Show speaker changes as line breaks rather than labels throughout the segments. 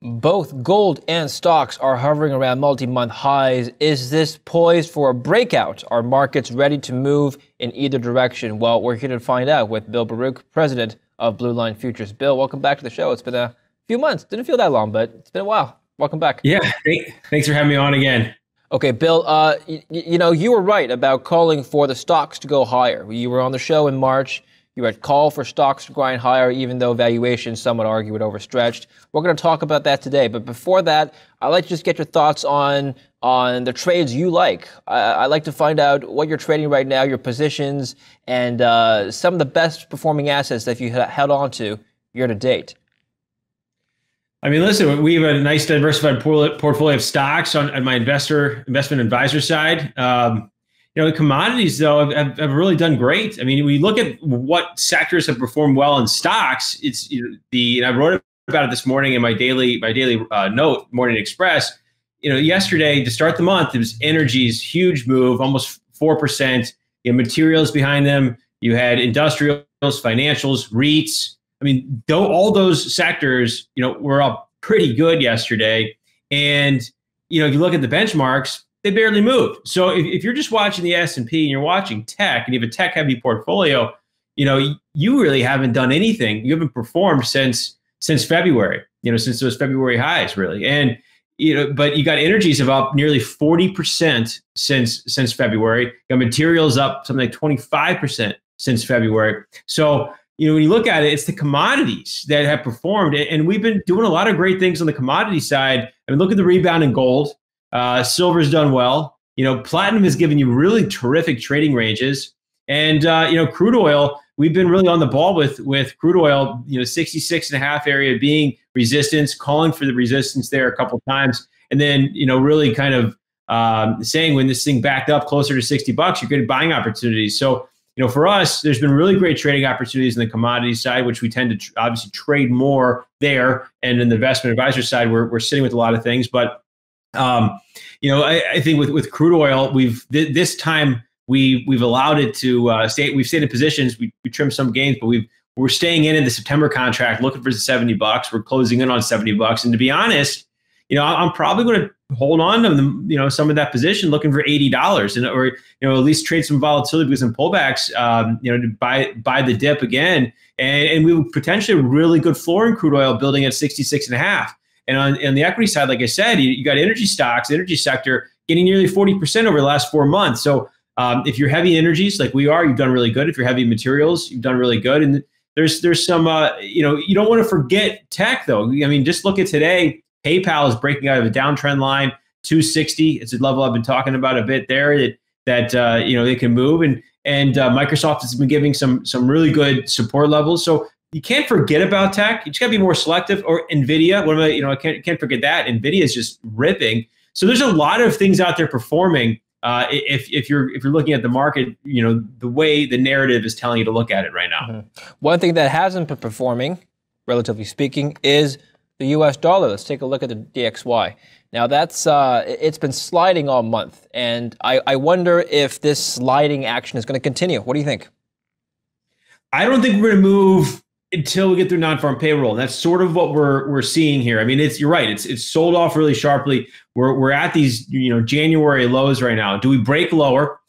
Both gold and stocks are hovering around multi-month highs. Is this poised for a breakout? Are markets ready to move in either direction? Well, we're here to find out with Bill Baruch, president of Blue Line Futures. Bill, welcome back to the show. It's been a few months. Didn't feel that long, but it's been a while. Welcome back.
Yeah, thanks for having me on again.
Okay, Bill, you were right about calling for the stocks to go higher. You were on the show in March. You had called for stocks to grind higher, even though valuations, some would argue, were overstretched. We're going to talk about that today. But before that, I'd like to just get your thoughts on the trades you like. I'd like to find out what you're trading right now, your positions, and some of the best performing assets that you held on to year to date.
I mean, listen, we have a nice diversified portfolio of stocks on my investment advisor side. The commodities, though, have really done great. I mean, we look at what sectors have performed well in stocks. It's and I wrote about it this morning in my daily note, Morning Express. Yesterday to start the month, it was energy's huge move, almost 4%. Materials behind them. You had industrials, financials, REITs. I mean, though all those sectors, were up pretty good yesterday. And if you look at the benchmarks, they barely moved. So if you're just watching the S&P and you're watching tech and you have a tech heavy portfolio, you really haven't done anything. You haven't performed since February, since those February highs, really. And, but you got energies have up nearly 40% since February. You got materials up something like 25% since February. So, when you look at it, it's the commodities that have performed. And we've been doing a lot of great things on the commodity side. I mean, look at the rebound in gold. Silver's done well. Platinum has given you really terrific trading ranges. And, crude oil, we've been really on the ball with crude oil, 66.5 area being resistance, calling for the resistance there a couple of times. And then, really kind of saying when this thing backed up closer to $60, you're getting buying opportunities. So, for us, there's been really great trading opportunities in the commodity side, which we tend to obviously trade more there. And in the investment advisor side, we're sitting with a lot of things. But, I think with crude oil, this time we've allowed it to stay. We've stayed in positions. We trimmed some gains, but we're staying in the September contract, looking for the $70. We're closing in on $70. And to be honest, I'm probably going to hold on to some of that position, looking for $80, or at least trade some volatility with some pullbacks, to buy the dip again, and we would potentially a really good floor in crude oil building at 66.5. And on the equity side, like I said, you got energy stocks, energy sector getting nearly 40% over the last 4 months. So if you're heavy energies like we are, you've done really good. If you're heavy materials, you've done really good. And there's some you don't want to forget tech though. I mean, just look at today. PayPal is breaking out of a downtrend line, 260. It's a level I've been talking about a bit there that they can move, and Microsoft has been giving some really good support levels. So you can't forget about tech. You just got to be more selective. Or Nvidia, I can't forget that. Nvidia is just ripping. So there's a lot of things out there performing. If you're looking at the market, the way the narrative is telling you to look at it right now.
Mm-hmm. One thing that hasn't been performing, relatively speaking, is the U.S. dollar. Let's take a look at the DXY. Now it's been sliding all month, and I wonder if this sliding action is going to continue. What do you think?
I don't think we're going to move until we get through non-farm payroll. And that's sort of what we're seeing here. I mean, you're right. It's sold off really sharply. We're at these January lows right now. Do we break lower?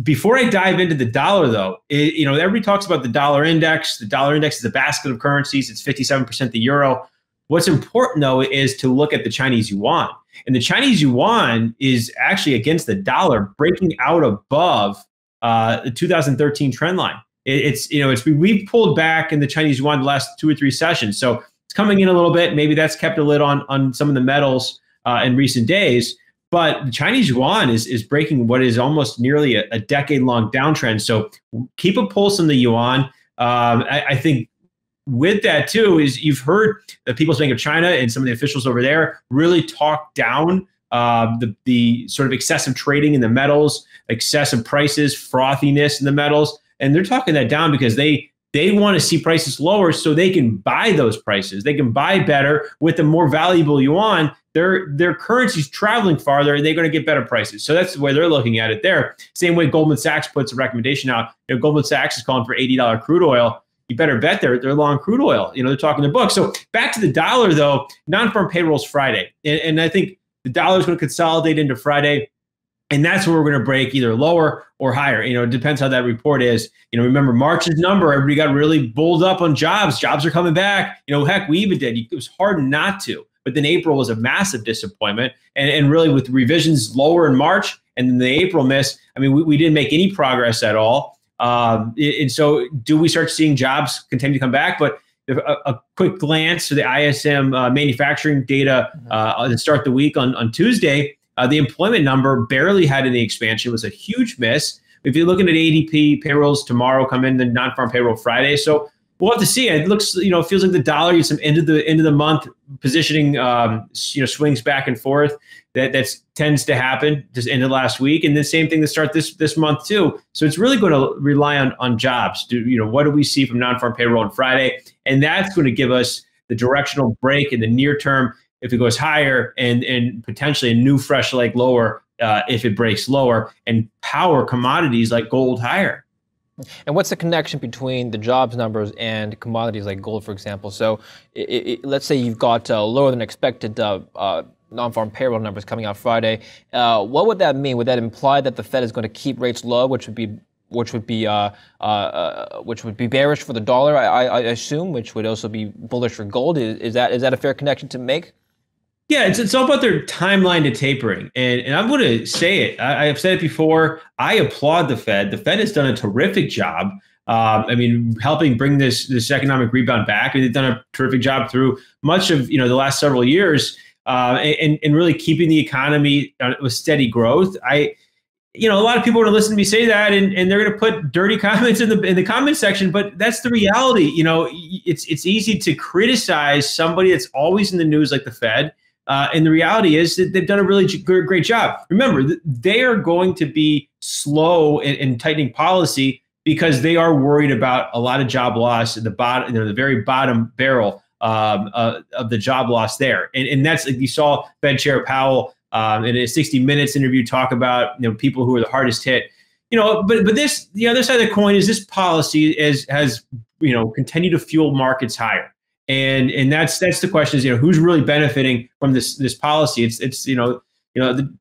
Before I dive into the dollar, though, everybody talks about the dollar index. The dollar index is a basket of currencies. It's 57% the euro. What's important, though, is to look at the Chinese yuan. And the Chinese yuan is actually against the dollar breaking out above the 2013 trend line. We've pulled back in the Chinese yuan the last 2 or 3 sessions. So it's coming in a little bit. Maybe that's kept a lid on some of the metals in recent days. But the Chinese yuan is breaking what is almost nearly a decade-long downtrend. So keep a pulse on the yuan. I think with that, too, is you've heard the People's Bank of China and some of the officials over there really talk down the sort of excessive trading in the metals, excessive prices, frothiness in the metals. And they're talking that down because they want to see prices lower so they can buy those prices. They can buy better with the more valuable yuan. Their currency's traveling farther, and they're going to get better prices. So that's the way they're looking at it there. Same way Goldman Sachs puts a recommendation out. Goldman Sachs is calling for $80 crude oil. you better bet they're long crude oil. They're talking the book. So back to the dollar, though, non-farm payrolls Friday. And I think the dollar is going to consolidate into Friday. And that's where we're going to break either lower or higher. It depends how that report is. Remember March's number, everybody got really bulled up on jobs. Jobs are coming back. Heck, we even did. It was hard not to. But then April was a massive disappointment. And really with revisions lower in March and then the April miss, we didn't make any progress at all. And so do we start seeing jobs continue to come back? But a quick glance to the ISM manufacturing data to start the week on Tuesday, the employment number barely had any expansion. It was a huge miss. If you're looking at ADP payrolls tomorrow, come in the non-farm payroll Friday. So we'll have to see. It looks, it feels like the dollar gets some end of the month positioning, swings back and forth. That tends to happen just end of last week, and the same thing to start this month too. So it's really going to rely on jobs. What do we see from non-farm payroll on Friday, and that's going to give us the directional break in the near term if it goes higher, and potentially a new fresh leg lower if it breaks lower, and power commodities like gold higher.
And what's the connection between the jobs numbers and commodities like gold, for example? So let's say you've got lower than expected non-farm payroll numbers coming out Friday. What would that mean? Would that imply that the Fed is going to keep rates low, which would be bearish for the dollar, I assume, which would also be bullish for gold? Is that a fair connection to make?
Yeah, it's all about their timeline to tapering. And I'm going to say it. I've said it before. I applaud the Fed. The Fed has done a terrific job. Helping bring this economic rebound back. They've done a terrific job through much of the last several years, and really keeping the economy with steady growth. A lot of people are going to listen to me say that, and they're going to put dirty comments in the comment section. But that's the reality. It's easy to criticize somebody that's always in the news like the Fed. And the reality is that they've done a really great job. Remember, they are going to be slow in tightening policy because they are worried about a lot of job loss at the bottom, the very bottom barrel of the job loss there. And that's like you saw Fed Chair Powell in a 60 Minutes interview talk about people who are the hardest hit. But this, the other side of the coin is this policy has continued to fuel markets higher. And that's the question is, who's really benefiting from this policy? It's the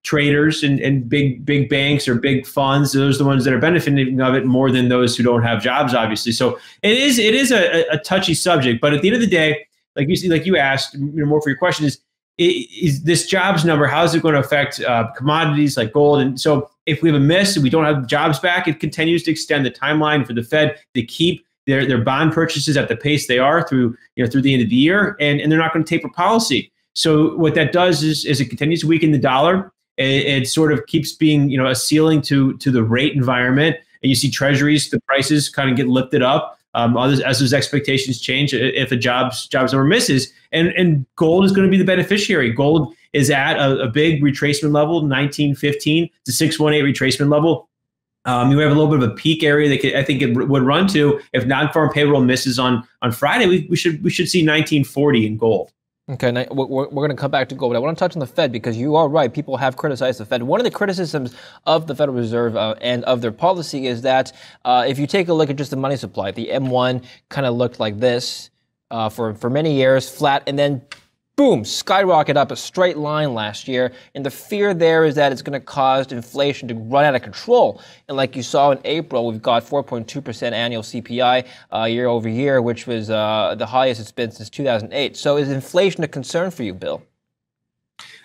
traders and big banks or big funds. Those are the ones that are benefiting of it more than those who don't have jobs, obviously. So it is a touchy subject. But at the end of the day, like you asked, more for your question is this jobs number, how is it going to affect commodities like gold? And so if we have a miss and we don't have jobs back, it continues to extend the timeline for the Fed to keep their bond purchases at the pace they are through the end of the year, and they're not going to taper policy. So what that does is it continues to weaken the dollar. It sort of keeps being a ceiling to the rate environment, and you see treasuries, the prices kind of get lifted up as those expectations change if a jobs number misses, and gold is going to be the beneficiary. Gold is at a big retracement level, 1915 to 618 retracement level. We have a little bit of a peak area that I think it would run to if non-farm payroll misses on Friday. We should see 1940 in gold.
Okay, now we're going to come back to gold, but I want to touch on the Fed because you are right. People have criticized the Fed. One of the criticisms of the Federal Reserve and of their policy is that if you take a look at just the money supply, the M1 kind of looked like this for many years, flat, and then boom, skyrocket up a straight line last year. And the fear there is that it's going to cause inflation to run out of control. And like you saw in April, we've got 4.2% annual CPI year over year, which was the highest it's been since 2008. So is inflation a concern for you, Bill?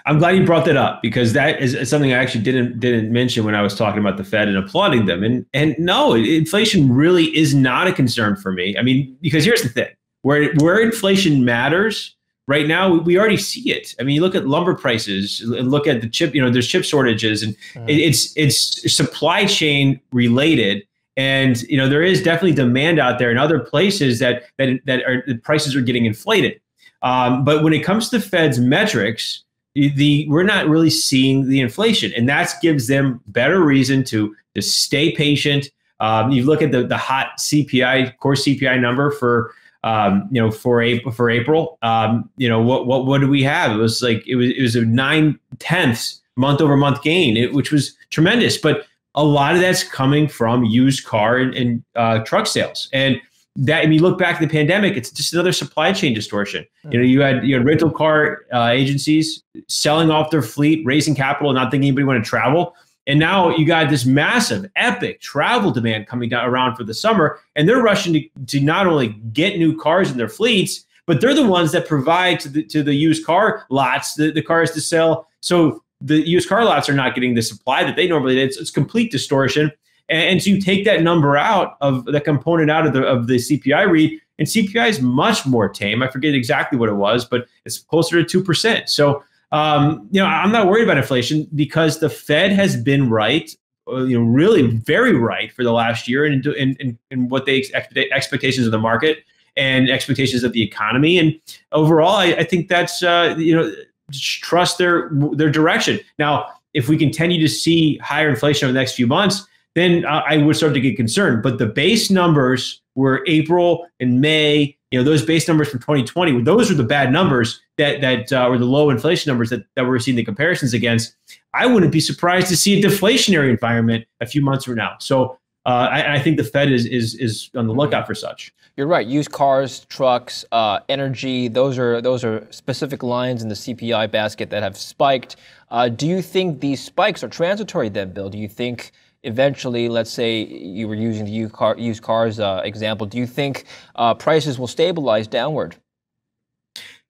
I'm glad you brought that up because that is something I actually didn't mention when I was talking about the Fed and applauding them. And no, inflation really is not a concern for me. Because here's the thing, where inflation matters. Right now, we already see it. You look at lumber prices and look at the chip, there's chip shortages and it's supply chain related. And, there is definitely demand out there in other places that the prices are getting inflated. But when it comes to Fed's metrics, we're not really seeing the inflation, and that gives them better reason to stay patient. You look at the hot CPI, core CPI number for April, what do we have? It was a 9/10 month over month gain, which was tremendous. But a lot of that's coming from used car and truck sales. And that, I mean, look back at the pandemic, it's just another supply chain distortion. You had rental car agencies selling off their fleet, raising capital, not thinking anybody want to travel. And now you got this massive, epic travel demand coming down around for the summer, and they're rushing to not only get new cars in their fleets, but they're the ones that provide to the used car lots the cars to sell. So the used car lots are not getting the supply that they normally did. It's complete distortion. And so you take that number out of the component out of the CPI read, and CPI is much more tame. I forget exactly what it was, but it's closer to 2%. So I'm not worried about inflation because the Fed has been right, really very right for the last year in what they expectations of the market and expectations of the economy. And overall, I think that's trust their direction. Now, if we continue to see higher inflation over the next few months, then I would start to get concerned. But the base numbers were April and May. Those base numbers from 2020, those are the bad numbers that were the low inflation numbers that we're seeing the comparisons against. I wouldn't be surprised to see a deflationary environment a few months from now. So I think the Fed is on the lookout for such.
You're right. Used cars, trucks, energy, those are specific lines in the CPI basket that have spiked. Do you think these spikes are transitory then, Bill? Do you think eventually, let's say you were using the used cars example, do you think prices will stabilize downward?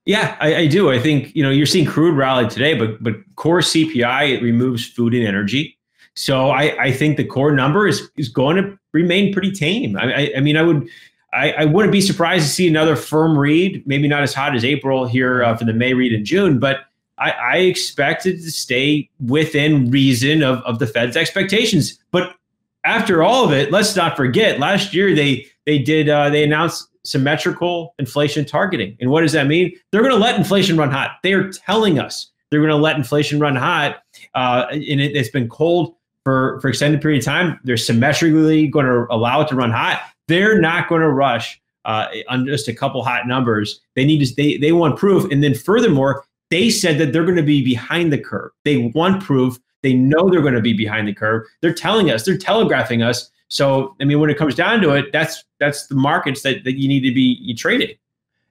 Yeah, I do. I think, you're seeing crude rally today, but core CPI, it removes food and energy. So I think the core number is going to remain pretty tame. I wouldn't be surprised to see another firm read, maybe not as hot as April here for the May read in June, but I expect it to stay within reason of the Fed's expectations. But after all of it, let's not forget, last year they announced symmetrical inflation targeting. And what does that mean? They're going to let inflation run hot. They are telling us they're going to let inflation run hot. And it's been cold for extended period of time. They're symmetrically going to allow it to run hot. They're not going to rush on just a couple hot numbers. They want proof. And then furthermore, they said that they're going to be behind the curve. They want proof. They know they're going to be behind the curve. They're telling us, they're telegraphing us. So, when it comes down to it, that's the markets that you need to be trading.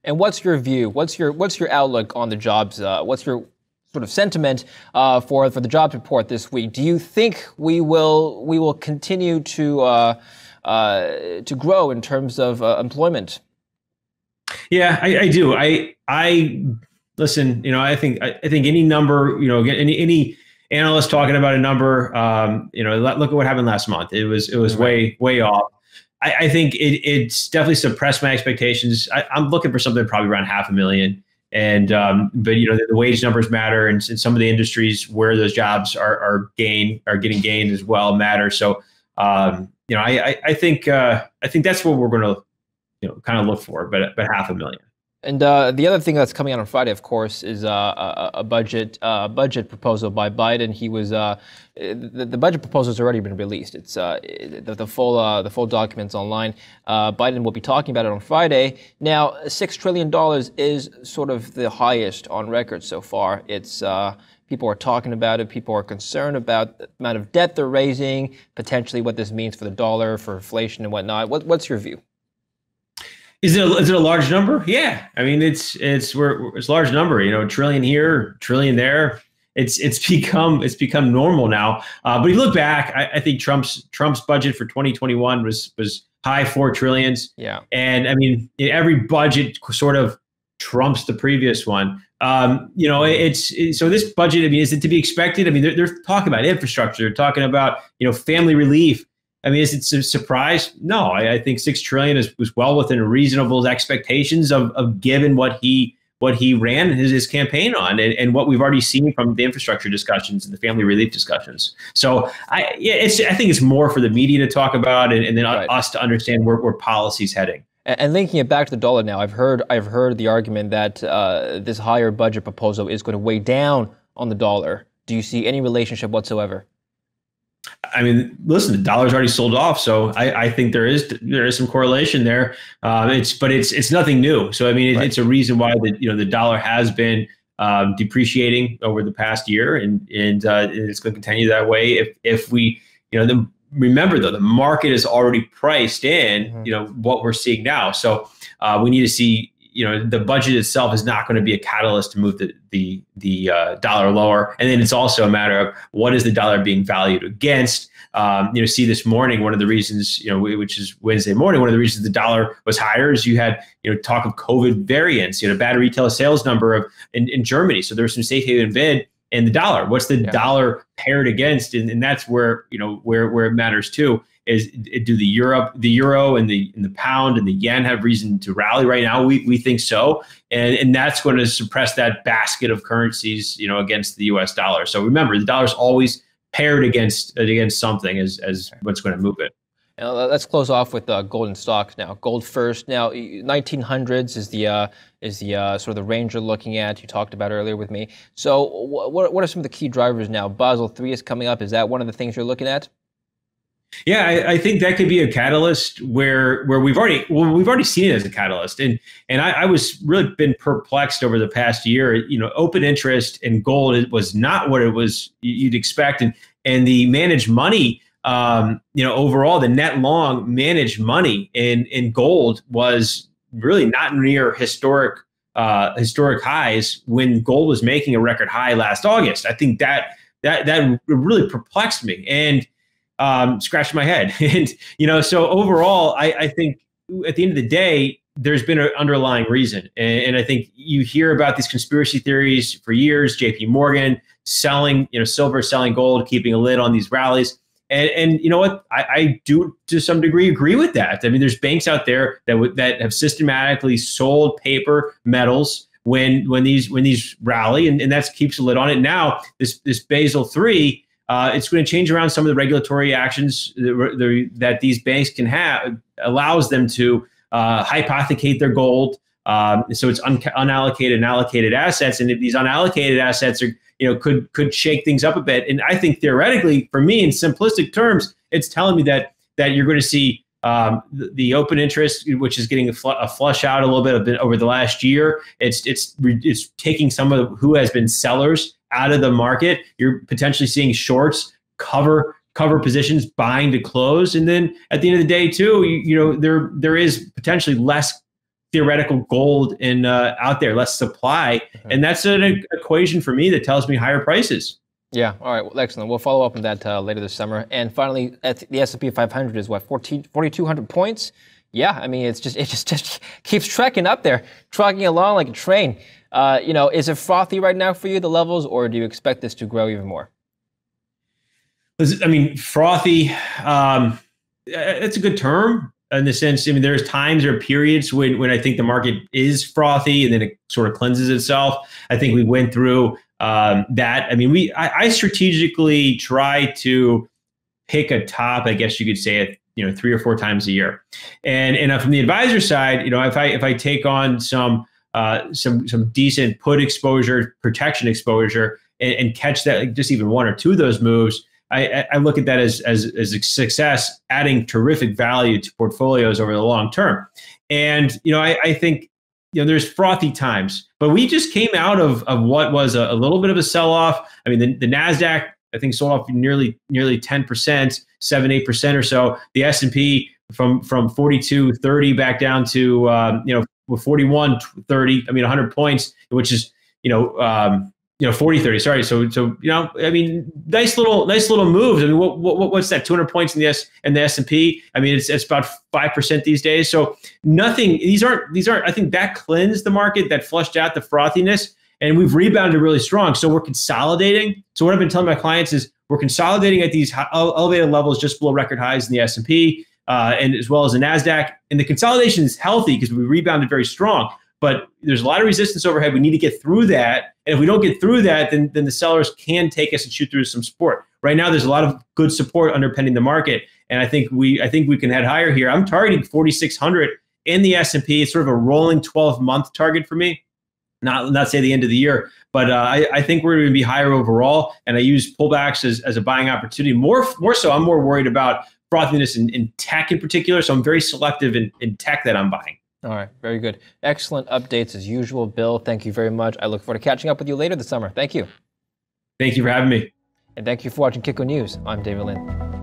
And what's your view? What's your outlook on the jobs? What's your sort of sentiment for the jobs report this week? Do you think we will continue to grow in terms of employment? Yeah,
I do. I listen. I think any number. Any analyst talking about a number. Look at what happened last month. It was way off. I think it's definitely suppressed my expectations. I'm looking for something probably around 500,000. And but the wage numbers matter, and some of the industries where those jobs are getting gained as well matter. So I think that's what we're going to kind of look for, but 500,000.
And the other thing that's coming out on Friday, of course, is a budget proposal by Biden. He was the budget proposal has already been released. It's the full documents online. Biden will be talking about it on Friday. Now, $6 trillion is sort of the highest on record so far. It's people are talking about it. People are concerned about the amount of debt they're raising, potentially what this means for the dollar, for inflation and whatnot. What's your view?
Is it a large number? Yeah, it's a large number. A trillion here, trillion there. It's become normal now. But you look back, I think Trump's budget for 2021 was high 4 trillions.
Yeah,
and every budget sort of trumps the previous one. So this budget. Is it to be expected? They're talking about infrastructure. They're talking about family relief. Is it a surprise? No, I think $6 trillion was well within reasonable expectations of given what he ran his campaign on and what we've already seen from the infrastructure discussions and the family relief discussions. So I think it's more for the media to talk about and then us to understand where policy's heading.
And linking it back to the dollar now, I've heard the argument that this higher budget proposal is going to weigh down on the dollar. Do you see any relationship whatsoever?
Listen, the dollar's already sold off, so I think there is some correlation there. It's nothing new. So it's a reason why the dollar has been depreciating over the past year, and it's going to continue that way if we remember though, the market is already priced in, what we're seeing now. So we need to see, the budget itself is not going to be a catalyst to move the dollar lower. And then it's also a matter of what is the dollar being valued against. See this morning, one of the reasons, which is Wednesday morning, one of the reasons the dollar was higher is you had, talk of COVID variants, a bad retail sales number in Germany. So there was some safe haven bid in the dollar. What's the dollar paired against? And that's where, where it matters too, is do the euro and the pound and the yen have reason to rally right now? We think so. And that's going to suppress that basket of currencies, against the US dollar. So remember, the dollar's always paired against something as what's going to move it.
Now, let's close off with gold and stocks now. Gold first. Now, 1900s is the sort of the range you're looking at. You talked about earlier with me. So, what are some of the key drivers now? Basel III is coming up. Is that one of the things you're looking at?
Yeah, I think that could be a catalyst where we've already seen it as a catalyst, and I was really been perplexed over the past year. Open interest in gold was not what it was you'd expect, and the managed money, overall the net long managed money in gold was really not near historic highs when gold was making a record high last August. I think that really perplexed me and scratched my head. And, so overall, I think at the end of the day, there's been an underlying reason. And I think you hear about these conspiracy theories for years, JP Morgan selling, silver, selling gold, keeping a lid on these rallies. And you know what? I do to some degree agree with that. I mean, there's banks out there that have systematically sold paper metals when these rally, and that keeps a lid on it. Now, this Basel III, it's going to change around some of the regulatory actions that these banks can have, allows them to hypothecate their gold. So it's unallocated and allocated assets. And if these unallocated assets are, could shake things up a bit. And I think theoretically, for me, in simplistic terms, it's telling me that you're going to see the open interest, which is getting a flush out a little bit over the last year. It's taking some of who has been sellers out of the market. You're potentially seeing shorts cover positions, buying to close, and then at the end of the day, too, there is potentially less theoretical gold out there, less supply, and that's an equation for me that tells me higher prices.
Yeah. All right. Well, excellent. We'll follow up on that later this summer. And finally, the S&P 500 is what, 4,200 points? Yeah. I mean, it just keeps trekking up there, trucking along like a train. Is it frothy right now for you, the levels, or do you expect this to grow even more?
I mean, frothy, it's a good term in the sense, I mean, there's times or periods when I think the market is frothy and then it sort of cleanses itself. I think we went through that. I mean, I strategically try to pick a top, I guess you could say it, 3 or 4 times a year. And from the advisor side, if I take on some decent put exposure, protection exposure, and catch that, like, just even 1 or 2 of those moves, I look at that as a success, adding terrific value to portfolios over the long term. And I think there's frothy times, but we just came out of what was a little bit of a sell-off. I mean, the Nasdaq, I think, sold off nearly 10%, 7-8% or so. The S&P from 42.30 back down to 41.30. I mean, 100 points, which is 40.30. Sorry. So I mean, nice little moves. I mean, what's that? 200 points in the S&P. I mean, it's about 5% these days. So nothing. These aren't. I think that cleansed the market, that flushed out the frothiness, and we've rebounded really strong. So we're consolidating. So what I've been telling my clients is we're consolidating at these elevated levels, just below record highs in the S&P, and as well as the Nasdaq. And the consolidation is healthy because we rebounded very strong. But there's a lot of resistance overhead. We need to get through that. And if we don't get through that, then the sellers can take us and shoot through some support. Right now, there's a lot of good support underpinning the market. And I think we can head higher here. I'm targeting 4,600 in the S&P. It's sort of a rolling 12-month target for me. Not say the end of the year, but I think we're going to be higher overall. And I use pullbacks as a buying opportunity. More so, I'm more worried about frothiness in tech in particular. So I'm very selective in tech that I'm buying.
All right, very good. Excellent updates as usual, Bill. Thank you very much. I look forward to catching up with you later this summer. Thank you.
Thank you for having me.
And thank you for watching Kitco News. I'm David Lin.